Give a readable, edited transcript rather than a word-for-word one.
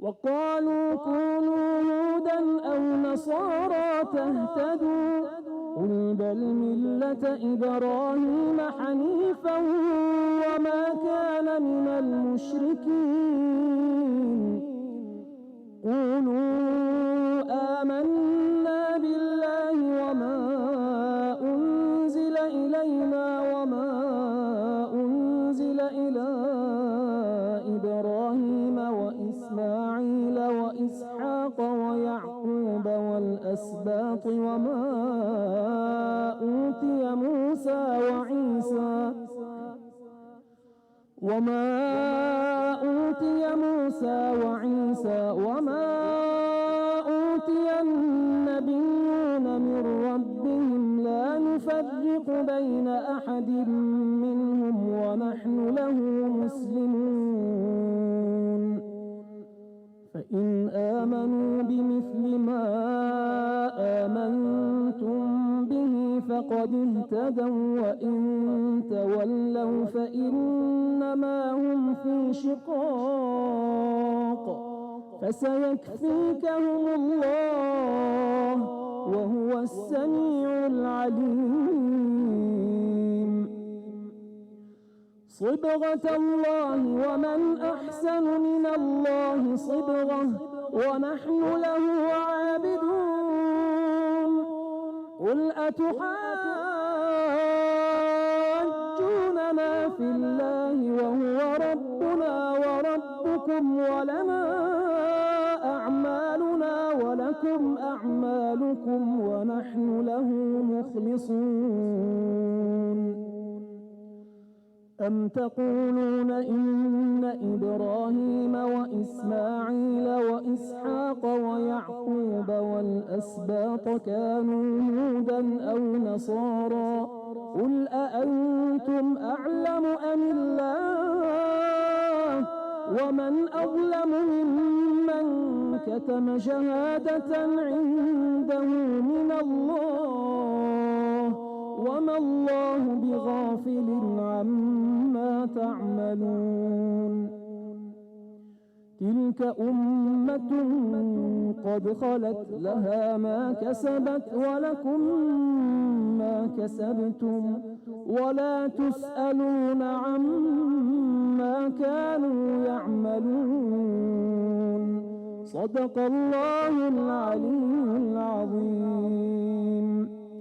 وقالوا كونوا هودا أو نصارى تهتدوا قل بل ملة إبراهيم حنيفا وما كان من المشركين قولوا آمنا بالله وما أنزل إلينا وما أنزل إلى إبراهيم وإسماعيل وإسحاق ويعقوب والأسباط وما أوتي موسى وعيسى وما أوتي النبيون من ربهم لا نفرق بين أحد منهم ونحن له مسلمون فإن آمنوا بمثل ما آمنتم به فقد اهتدوا وإن تولوا فإنما هم في شقاق فسيكفيكهم الله وهو السميع العليم صبغة الله ومن أحسن من الله صبغة ونحن له عابدون قل أتحاجوننا في الله وهو ربنا وربكم ولنا أعمالنا ولكم أعمالكم ونحن له مخلصون أم تقولون إن إبراهيم وإسماعيل وإسحاق ويعقوب والأسباط كانوا هودا أو نصارى قل أأنتم أعلم أم الله ومن أظلم ممن كتم شهادة عنده من الله وما الله بغافل عما تعملون تلك أمة قد خلت لها ما كسبت ولكم ما كسبتم ولا تسألون عما كانوا يعملون صدق الله العلي العظيم.